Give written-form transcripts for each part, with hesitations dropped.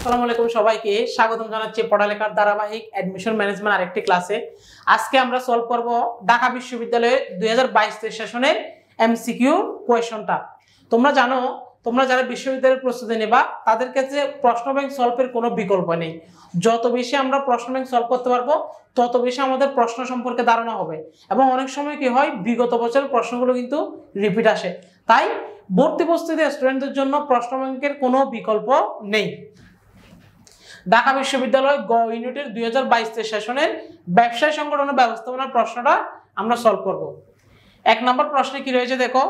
আসসালামু আলাইকুম সবাইকে স্বাগতম জানাচ্ছি পড়ালেখার ধারাবাহিক অ্যাডমিশন ম্যানেজমেন্ট আরেকটি ক্লাসে। আজকে আমরা সলভ করব ঢাকা বিশ্ববিদ্যালয়ের 2022 সেশনের এমসিকিউ কোয়েশনটা। তোমরা জানো, তোমরা যারা বিশ্ববিদ্যালয়ের প্রস্তুতি নেবা তাদের ক্ষেত্রে প্রশ্ন ব্যাংক সলভের কোনো বিকল্প নেই। যত বেশি আমরা প্রশ্ন ব্যাংক সলভ করতে পারবো তত বেশি আমাদের প্রশ্ন সম্পর্কে ধারণা হবে, এবং অনেক সময় কি হয় বিগত বছরের প্রশ্নগুলো কিন্তু রিপিট আসে। তাই ভর্তি প্রস্তুতি স্টুডেন্টদের জন্য প্রশ্ন ব্যাংকের কোনো বিকল্প নেই। ঢাকা বিশ্ববিদ্যালয় গ ইউনিটের 2022 সেশনের ব্যবসায় সংগঠন ও ব্যবস্থাপনার প্রশ্নটা আমরা সলভ করব। 1 নম্বর প্রশ্নে কি রয়েছে দেখো,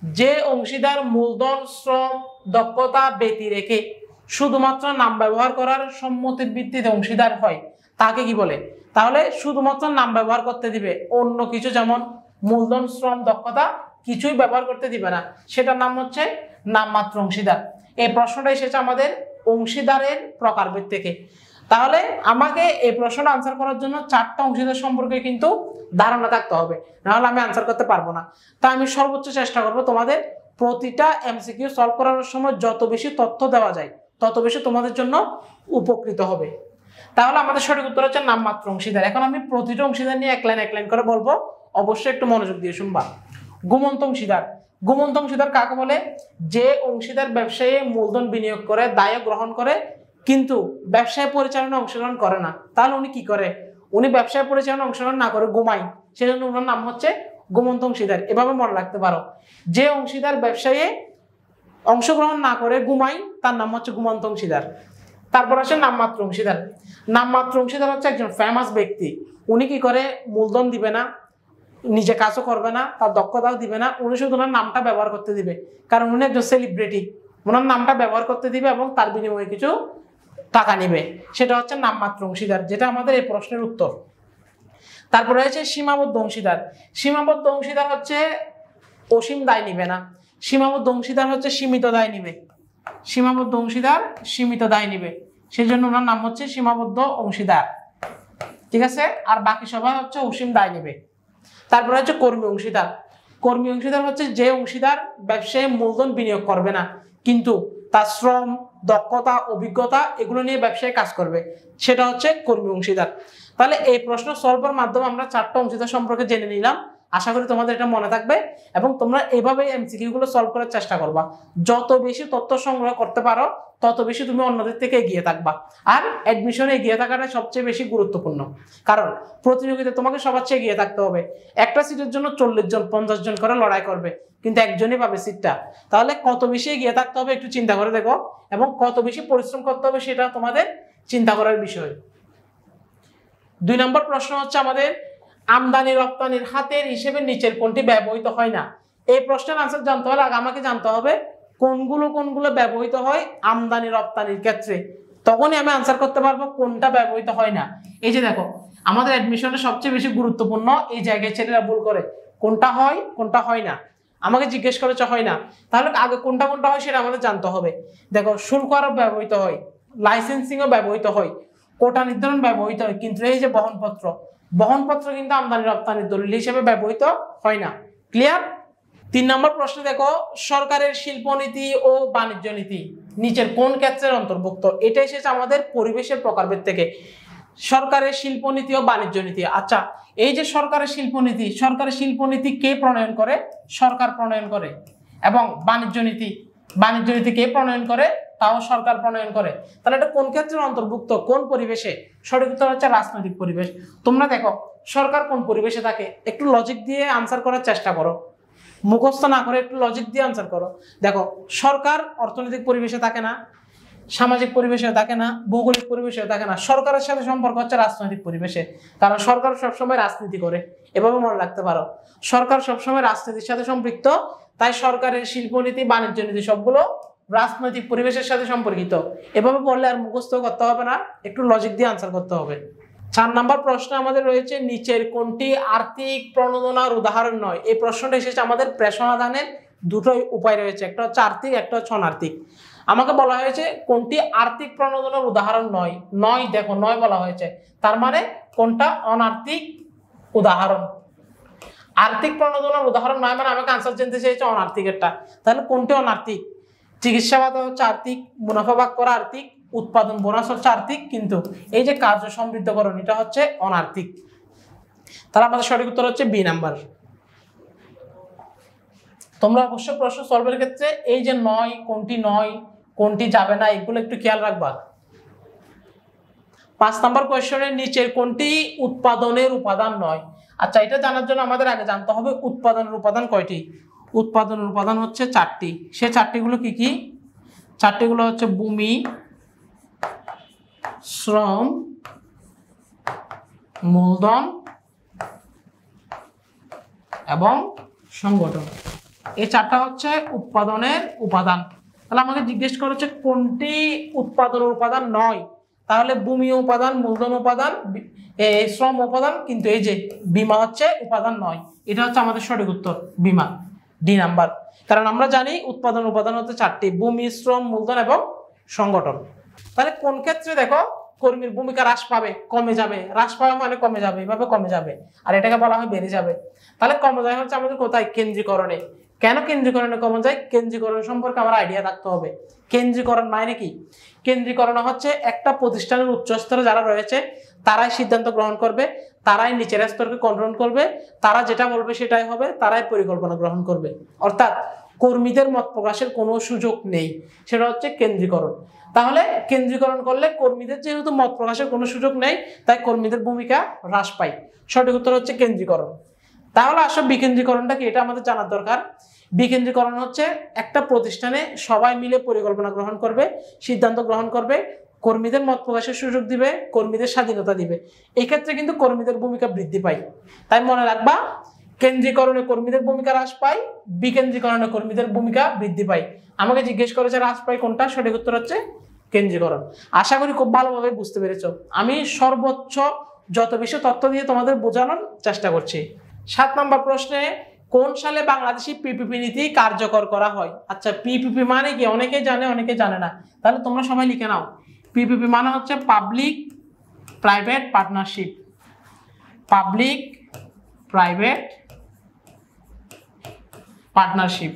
যে অংশীদার মূলধন, শ্রম, দক্ষতা ব্যতি রেখে শুধুমাত্র নাম ব্যবহার করার সম্মতির ভিত্তিতে অংশীদার হয় তাকে কি বলে? তাহলে শুধুমাত্র নাম ব্যবহার করতে দিবে, অন্য কিছু যেমন মূলধন, শ্রম, দক্ষতা কিছুই ব্যবহার করতে দিবে না, সেটার নাম হচ্ছে নামমাত্র অংশীদার। এই প্রশ্নটা এসেছে আমাদের অংশীদারের প্রকারভেদ থেকে। তাহলে আমাকে এই প্রশ্নটা আনসার করার জন্য 4টা অংশীদার সম্পর্কে কিন্তু ধারণা থাকতে হবে, নাহলে আমি আনসার করতে পারবো না। তাই আমি সর্বোচ্চ চেষ্টা করব তোমাদের প্রতিটা এমসিকিউ সলভ করানোর সময় যত বেশি তথ্য দেওয়া যায় তত বেশি তোমাদের জন্য উপকৃত হবে। তাহলে আমাদের সঠিক উত্তর হচ্ছে নামমাত্র অংশীদার। এখন আমি প্রতিটা অংশীদার নিয়ে এক লাইন করে বলবো, অবশ্যই একটু মনোযোগ দিয়ে শুনবা। ঘুমন্ত অংশীদার। ঘুমন্ত অংশীদার কাকে বলে? যে অংশীদার ব্যবসায়ে মূলধন বিনিয়োগ করে, দায় গ্রহণ করে, কিন্তু ব্যবসায় পরিচালনায় অংশগ্রহণ করে না। তাহলে উনি কি করে? উনি ব্যবসায় পরিচালনায় অংশগ্রহণ না করে ঘুমায়, সেজন্য ওনার নাম হচ্ছে ঘুমন্ত অংশীদার। এভাবে মনে রাখতে পারো, যে অংশীদার ব্যবসায়ে অংশগ্রহণ না করে ঘুমায় তার নাম হচ্ছে ঘুমন্ত অংশীদার। তারপর আসে নামমাত্র অংশীদার। নামমাত্র অংশীদার হচ্ছে একজন ফেমাস ব্যক্তি। উনি কি করে? মূলধন দিবে না, নিজে কাজও করবে না, তার দক্ষতাও দিবে না, উনি শুধু ওনার নামটা ব্যবহার করতে দিবে, কারণ উনি একজন সেলিব্রিটি। ওনার নামটা ব্যবহার করতে দিবে এবং তার বিনিময়ে কিছু টাকা নিবে, সেটা হচ্ছে নামমাত্র অংশীদার, যেটা আমাদের এই প্রশ্নের উত্তর। তারপরে রয়েছে সীমাবদ্ধ অংশীদার। সীমাবদ্ধ অংশীদার হচ্ছে অসীম দায় নিবে না, সীমাবদ্ধ অংশীদার হচ্ছে সীমিত দায় নিবে। সীমাবদ্ধ অংশীদার সীমিত দায় নিবে, সেই জন্য ওনার নাম হচ্ছে সীমাবদ্ধ অংশীদার, ঠিক আছে? আর বাকি সবাই হচ্ছে অসীম দায় নিবে। তারপরে হচ্ছে কর্মী অংশীদার। কর্মী অংশীদার হচ্ছে যে অংশীদার ব্যবসায় মূলধন বিনিয়োগ করবে না, কিন্তু তার শ্রম, দক্ষতা, অভিজ্ঞতা এগুলো নিয়ে ব্যবসায় কাজ করবে, সেটা হচ্ছে কর্মী অংশীদার। তাহলে এই প্রশ্ন সলভের মাধ্যমে আমরা 4টা অংশীদার সম্পর্কে জেনে নিলাম। আশা করি তোমাদের এটা মনে থাকবে এবং তোমরা এভাবে এমসিকিউ গুলো সলভ করার চেষ্টা করবা। যত বেশি তথ্য সংগ্রহ করতে পারো তত বেশি তুমি অন্যদের থেকে এগিয়ে থাকবা। আর অ্যাডমিশনে এগিয়ে থাকাটা সবচেয়ে বেশি গুরুত্বপূর্ণ, কারণ প্রতিযোগিতায় তোমাকে সবার চেয়ে এগিয়ে থাকতে হবে। একটা সিটের জন্য 40 জন 50 জন করে লড়াই করবে, কিন্তু একজনই পাবে সিটটা। তাহলে কত বেশি এগিয়ে থাকতে হবে একটু চিন্তা করে দেখো, এবং কত বেশি পরিশ্রম করতে হবে সেটা তোমাদের চিন্তা করার বিষয়। 2 নম্বর প্রশ্ন হচ্ছে আমাদের আমদানি রপ্তানির হাতের হিসেবে নিচের কোনটি ব্যবহৃত হয় না। এই প্রশ্নের আনসার জানতে হলে আগে আমাকে জানতে হবে কোনগুলো ব্যবহৃত হয় আমদানি রপ্তানির ক্ষেত্রে, তখনই আমি আনসার করতে পারবো কোনটা ব্যবহৃত হয় না। এই যে দেখো, আমাদের অ্যাডমিশনে সবচেয়ে বেশি গুরুত্বপূর্ণ এই জায়গায় ছেলেরা ভুল করে, কোনটা হয় কোনটা হয় না। আমাকে জিজ্ঞেস করেছে হয় না, তাহলে আগে কোনটা হয় সেটা আমাদের জানতে হবে। দেখো, শুল্ক আরোপ ব্যবহৃত হয়, লাইসেন্সিংও ব্যবহৃত হয়, কোটা নির্ধারণ ব্যবহৃত হয়, কিন্তু এই যে বহনপত্র কিন্তু আমদানি রপ্তানির দলিল হিসেবে ব্যবহৃত হয় না। ক্লিয়ার? 3 নম্বর প্রশ্ন দেখো, সরকারের শিল্পনীতি ও বাণিজ্য নীতি নিচের কোন ক্ষেত্রের অন্তর্ভুক্ত? এটা এসেছে আমাদের পরিবেশের প্রকারভেদ থেকে। সরকারের শিল্পনীতি ও বাণিজ্য নীতি। আচ্ছা, এই যে সরকারের শিল্পনীতি কে প্রণয়ন করে? সরকার প্রণয়ন করে। এবং বাণিজ্য নীতি কে প্রণয়ন করে? তাও সরকার প্রণয়ন করে। তাহলে এটা কোন ক্ষেত্রের অন্তর্ভুক্ত, কোন পরিবেশে? সঠিক উত্তর হচ্ছে রাজনৈতিক পরিবেশ। তোমরা দেখো সরকার কোন পরিবেশে থাকে, একটু লজিক দিয়ে আনসার করার চেষ্টা করো, মুখস্থ না করে একটু লজিক দিয়ে আনসার করো। দেখো, সরকার অর্থনৈতিক পরিবেশে থাকে না, সামাজিক পরিবেশেও থাকে না, ভৌগোলিক পরিবেশেও থাকে না। সরকারের সাথে সম্পর্ক হচ্ছে রাজনৈতিক পরিবেশে, কারণ সরকার সবসময় রাজনীতি করে। এভাবে মনে রাখতে পারো, সরকার সবসময় রাজনীতির সাথে সম্পৃক্ত, তাই সরকারের শিল্পনীতি, বাণিজ্য নীতি সবগুলো রাজনৈতিক পরিবেশের সাথে সম্পর্কিত। এভাবে পড়লে আর মুখস্থ করতে হবে না, একটু লজিক দিয়ে আনসার করতে হবে। 4 নম্বর প্রশ্ন আমাদের রয়েছে, নিচের কোনটি আর্থিক প্রণোদনার উদাহরণ নয়? এই প্রশ্নটা এসেছে আমাদের প্রেষণাদানের দুটোই উপায় রয়েছে, একটা হচ্ছে আর্থিক, একটা হচ্ছে অনার্থিক। আমাকে বলা হয়েছে কোনটি আর্থিক প্রণোদনার উদাহরণ নয়। দেখো, নয় বলা হয়েছে, তার মানে কোনটা অনার্থিক উদাহরণ। আর্থিক প্রণোদনার উদাহরণ নয় মানে আমাকে আনসার জানতে চেয়েছে অনার্থিকেরটা। তাহলে কোনটি অনার্থিক? চিকিৎসা ভাতা হচ্ছে আর্থিক, মুনাফা ভাগ করা আর্থিক, উৎপাদন বোনাস হচ্ছে আর্থিক, কিন্তু এই যে কার্য সমৃদ্ধকরণ এটা হচ্ছে অনার্থিক। তাহলে আমাদের সঠিক উত্তর হচ্ছে বি নাম্বার। তোমরা অবশ্যই প্রশ্ন সলভের ক্ষেত্রে এই যে নয় কোনটি যাবে না এগুলো একটু খেয়াল রাখবা। 5 নাম্বার কোয়েশ্চনের নিচের কোনটি উৎপাদনের উপাদান নয়? আচ্ছা, এটা জানার জন্য আমাদের আগে জানতে হবে উৎপাদনের উপাদান কয়টি। উৎপাদনের উপাদান হচ্ছে 4টি। সে 4টিগুলো কি কি? 4টিগুলো হচ্ছে ভূমি, শ্রম, মূলধন এবং সংগঠন। এই 4টা হচ্ছে উৎপাদনের উপাদান। তাহলে আমাকে জিজ্ঞেস করা হচ্ছে কোনটি উৎপাদনের উপাদান নয়, তাহলে ভূমি উপাদান, মূলধন উপাদান, শ্রম উপাদান, কিন্তু এই যে বীমা হচ্ছে উপাদান নয়। এটা হচ্ছে আমাদের সঠিক উত্তর বীমা, ডি নাম্বার। কারণ আমরা জানি উৎপাদন উপাদান হচ্ছে 4টি, ভূমি, শ্রম, মূলধন এবং সংগঠন। তাহলে কোন ক্ষেত্রে দেখো কর্মীর ভূমিকা হ্রাস পাবে, কমে যাবে, হ্রাস পাবে মানে কমে যাবে, এভাবে কমে যাবে, আর এটাকে বলা হয় বেড়ে যাবে। তাহলে কমে যায় হচ্ছে আমাদের কোথায়? কেন্দ্রীকরণে। কেন কেন্দ্রীকরণে কমে যায়? কেন্দ্রীকরণ সম্পর্কে আমার আইডিয়া থাকতে হবে। কেন্দ্রীকরণ মানে কি? কেন্দ্রীকরণ হচ্ছে একটা প্রতিষ্ঠানের উচ্চ স্তরে যারা রয়েছে তারাই সিদ্ধান্ত গ্রহণ করবে, তারাই নিচের স্তরকে কন্ট্রোল করবে, তারা যেটা বলবে সেটাই হবে, তারাই পরিকল্পনা গ্রহণ করবে। অর্থাৎ কর্মীদের মত প্রকাশের কোনো সুযোগ নেই, সেটা হচ্ছে কেন্দ্রীকরণ। তাহলে কেন্দ্রীকরণ করলে কর্মীদের যেহেতু মত প্রকাশের কোনো সুযোগ নেই, তাই কর্মীদের ভূমিকা হ্রাস পায়। সঠিক উত্তর হচ্ছে কেন্দ্রীকরণ। তাহলে আসলে বিকেন্দ্রীকরণটা কি, এটা আমাদের জানার দরকার। বিকেন্দ্রীকরণ হচ্ছে একটা প্রতিষ্ঠানে সবাই মিলে পরিকল্পনা গ্রহণ করবে, সিদ্ধান্ত গ্রহণ করবে, কর্মীদের মত প্রকাশের সুযোগ দিবে, কর্মীদের স্বাধীনতা দিবে। এই ক্ষেত্রে কিন্তু কর্মীদের ভূমিকা বৃদ্ধি পায়। তাই মনে রাখবা, কেন্দ্রীকরণে কর্মীদের ভূমিকা হ্রাস পায়, বিকেন্দ্রীকরণে কর্মীদের ভূমিকা বৃদ্ধি পায়। আমাকে জিজ্ঞেস করেছে হ্রাস পায় কোনটা, সঠিক উত্তর হচ্ছে কেন্দ্রীকরণ। আশা করি খুব ভালোভাবে বুঝতে পেরেছো। আমি সর্বোচ্চ যত বেশি তথ্য দিয়ে তোমাদের বোঝানোর চেষ্টা করছি। 7 নম্বর প্রশ্নে কোন সালে বাংলাদেশি পিপিপি নীতি কার্যকর করা হয়? আচ্ছা, পিপিপি মানে কি? অনেকে জানে, অনেকে জানে না। তাহলে তোমরা সবাই লিখে নাও। পিপিপি মানে হচ্ছে public private partnership. Public private partnership.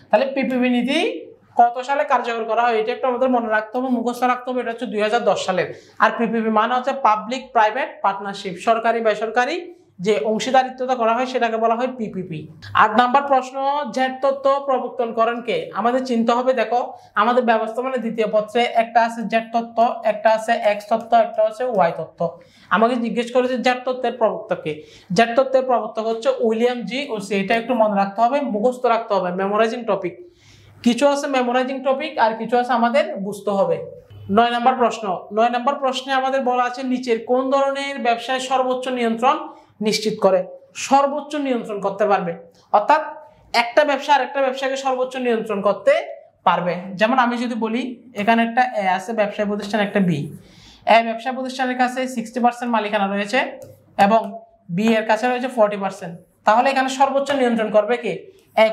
তাহলে পিপিপি নীতি কত সালে কার্যকর করা হয় এটা একটু আমাদের মনে রাখতে হবে, মুখস্থ রাখতে হবে। এটা হচ্ছে 2010 সালের। আর পিপিপি মানে হচ্ছে পাবলিক প্রাইভেট পার্টনারশিপ, সরকারি বেসরকারি যে অংশীদারিত্বতা করা হয় সেটাকে বলা হয় পিপিপি। 8 নাম্বার প্রশ্ন, জেড তত্ত্ব প্রবর্তনকরণ কে? আমাদের চিন্তা হবে, দেখো আমাদের ব্যবস্থাপনার দ্বিতীয় পত্রে একটা আছে জেড তত্ত্ব, একটা আছে এক্স তত্ত্ব, একটা আছে ওয়াই তত্ত্ব। আমাকে জিজ্ঞেস করেছে জেড তত্ত্বের প্রবর্তক কে? জেড তত্ত্বের প্রবর্তক হচ্ছে উইলিয়াম জি ওসি। এটা একটু মনে রাখতে হবে, মুখস্থ রাখতে হবে, মেমোরাইজিং টপিক। কিছু আছে মেমোরাইজিং টপিক আর কিছু আছে আমাদের বুঝতে হবে। 9 নম্বর প্রশ্ন। 9 নম্বর প্রশ্নে আমাদের বলা আছে নিচের কোন ধরনের ব্যবসায় সর্বোচ্চ নিয়ন্ত্রণ নিশ্চিত করে? সর্বোচ্চ নিয়ন্ত্রণ করতে পারবে, অর্থাৎ একটা ব্যবসা আর একটা ব্যবসাকে সর্বোচ্চ নিয়ন্ত্রণ করতে পারবে। যেমন আমি যদি বলি এখানে একটা এ আছে ব্যবসায় প্রতিষ্ঠান, একটা বি। এ ব্যবসা প্রতিষ্ঠানের কাছে 60% মালিকানা রয়েছে এবং বি এর কাছে রয়েছে 40%। তাহলে এখানে সর্বোচ্চ নিয়ন্ত্রণ করবে কে?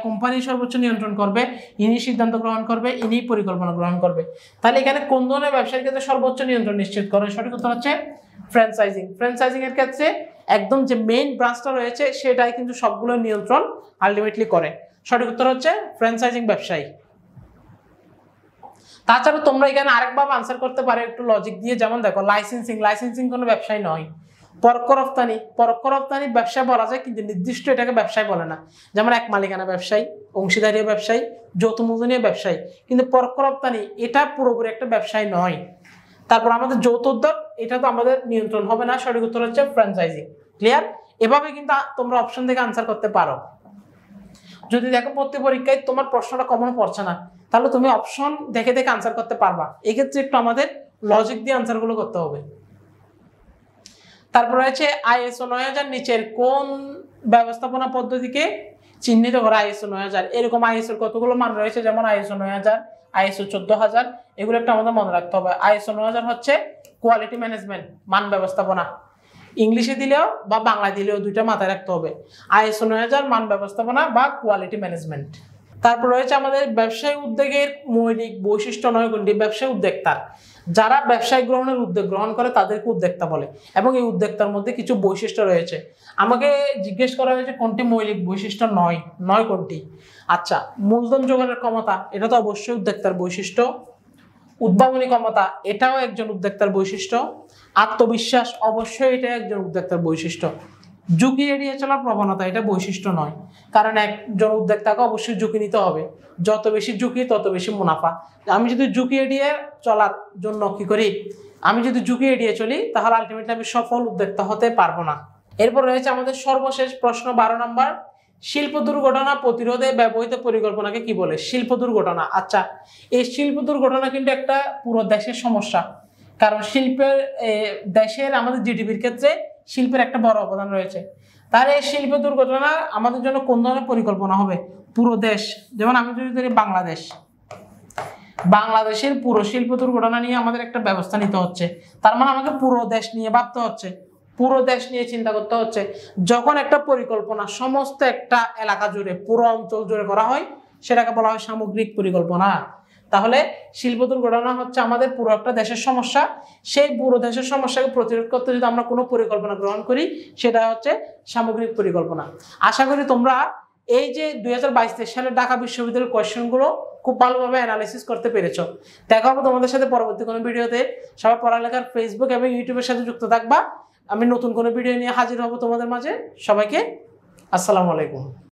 কোম্পানি সর্বোচ্চ নিয়ন্ত্রণ করবে, ইনি সিদ্ধান্ত গ্রহণ করবে, ইনি পরিকল্পনা গ্রহণ করবে। তাহলে এখানে কোন ধরনের ব্যবসার ক্ষেত্রে সর্বোচ্চ নিয়ন্ত্রণ নিশ্চিত করে? সঠিক উত্তর হচ্ছে ফ্র্যাঞ্চাইজিং। ফ্র্যাঞ্চাইজিং এর ক্ষেত্রে একদম যে মেইন ব্রাঞ্চটা রয়েছে সেটাই কিন্তু সবগুলো নিয়ন্ত্রণ আলটিমেটলি করে। সঠিক উত্তর হচ্ছে ফ্র্যাঞ্চাইজিং ব্যবসায়ী। তাছাড়া তোমরা এখানে আরেকভাবে আনসার করতে পারো একটু লজিক দিয়ে। যেমন দেখো লাইসেন্সিং, লাইসেন্সিং কোনো ব্যবসায় নয়। পরোক্ষ রপ্তানি, পরোক্ষ রপ্তানি ব্যবসায় বলা যায় কিন্তু নির্দিষ্ট এটাকে ব্যবসায় বলে না। যেমন এক মালিকানা ব্যবসায়ী, অংশীদারি ব্যবসায়ী, যৌথ মূলধনীয় ব্যবসায়ী, কিন্তু পরোক্ষ রপ্তানি এটা পুরোপুরি একটা ব্যবসায় নয়। তারপর আমাদের যৌথ উদ্যোগ, এটা তো আমাদের নিয়ন্ত্রণ হবে না। সঠিক উত্তর হচ্ছে ফ্র্যাঞ্চাইজিং। ক্লিয়ার? এভাবে কিন্তু তোমরা অপশন থেকে আনসার করতে পারো। যদি দেখো প্রতি পরীক্ষায় তোমার প্রশ্নটা কমন পড়ছে না, তাহলে তুমি অপশন দেখে দেখে আনসার করতে পারবা। এক্ষেত্রে একটু আমাদের লজিক দিয়ে আনসারগুলো করতে হবে। তারপর রয়েছে ISO 9000 নিচের কোন ব্যবস্থাপনা পদ্ধতিকে চিহ্নিত করা? ISO 9000 এরকম ISO কতগুলো মান রয়েছে, যেমন ISO 9000, ISO 14000, এগুলো একটা আমাদের মনে রাখতে হবে। ISO 9000 হচ্ছে কোয়ালিটি ম্যানেজমেন্ট, মান ব্যবস্থাপনা। ইংলিশে দিলেও বা বাংলা দিলেও দুইটা মাথায় রাখতে হবে। ISO 9000 মান ব্যবস্থাপনা বা কোয়ালিটি ম্যানেজমেন্ট। তারপর রয়েছে আমাদের ব্যবসায়িক উদ্যোগের মৌলিক বৈশিষ্ট্য 9 কোনটি। ব্যবসায়িক উদ্যোক্তা, যারা ব্যবসায় গ্রহণের উদ্যোগ গ্রহণ করে তাদেরকে উদ্যোক্তা বলে, এবং এই উদ্যোক্তার মধ্যে কিছু বৈশিষ্ট্য রয়েছে। আমাকে জিজ্ঞেস করা হয়েছে কোনটি মৌলিক বৈশিষ্ট্য, 9 কোনটি। আচ্ছা, মূলধন জোগাড়ের ক্ষমতা, এটা তো অবশ্যই উদ্যোক্তার বৈশিষ্ট্য। উদ্ভাবনী ক্ষমতা, এটাও একজন উদ্যোক্তার বৈশিষ্ট্য। আত্মবিশ্বাস, অবশ্যই এটা একজন উদ্যোক্তার বৈশিষ্ট্য। ঝুঁকি এড়িয়ে চলার প্রবণতা, এটা বৈশিষ্ট্য নয়, কারণ একজন উদ্যোক্তাকে অবশ্যই ঝুঁকি নিতে হবে। যত বেশি ঝুঁকি তত বেশি মুনাফা। আমি যদি ঝুঁকি এড়িয়ে চলার জন্য কি করি, আমি যদি ঝুঁকি এড়িয়ে চলি তাহলে আলটিমেটলি আমি সফল উদ্যোক্তা হতে পারবো না। এরপর রয়েছে আমাদের সর্বশেষ প্রশ্ন 12 নম্বর, শিল্প দুর্ঘটনা প্রতিরোধে ব্যবহৃত পরিকল্পনাকে কি বলে? শিল্প দুর্ঘটনা। আচ্ছা, এই শিল্প দুর্ঘটনা কিন্তু একটা পুরো দেশের সমস্যা, কারণ শিল্পের দেশের আমাদের জিডিপির ক্ষেত্রে শিল্পের একটা বড় অবদান রয়েছে। তাহলে এই শিল্প দুর্ঘটনা আমাদের জন্য কোন ধরনের পরিকল্পনা হবে? পুরো দেশ, যেমন আমি যদি ধরি বাংলাদেশের পুরো শিল্প দুর্ঘটনা নিয়ে আমাদের একটা ব্যবস্থা নিতে হচ্ছে। তার মানে আমাকে পুরো দেশ নিয়ে ভাবতে হচ্ছে, পুরো দেশ নিয়ে চিন্তা করতে হচ্ছে। যখন একটা পরিকল্পনা সমস্ত একটা এলাকা জুড়ে, পুরো অঞ্চল জুড়ে করা হয়, সেটাকে বলা হয় সামগ্রিক পরিকল্পনা। তাহলে শিল্প দুর্ঘটনা হচ্ছে আমাদের পুরো একটা দেশের সমস্যা। সেই পুরো দেশের সমস্যাকে প্রতিরোধ করতে যদি আমরা কোনো পরিকল্পনা গ্রহণ করি, সেটা হচ্ছে সামগ্রিক পরিকল্পনা। আশা করি তোমরা এই যে 2022-23 সালের ঢাকা বিশ্ববিদ্যালয়ের কোয়েশ্চেনগুলো খুব ভালোভাবে অ্যানালাইসিস করতে পেরেছো। দেখা হবে তোমাদের সাথে পরবর্তী কোনো ভিডিওতে। সবাই পড়ালেখার ফেসবুক এবং ইউটিউবের সাথে যুক্ত থাকবা। আমি নতুন কোনো ভিডিও নিয়ে হাজির হব তোমাদের মাঝে। সবাইকে আসসালামু আলাইকুম।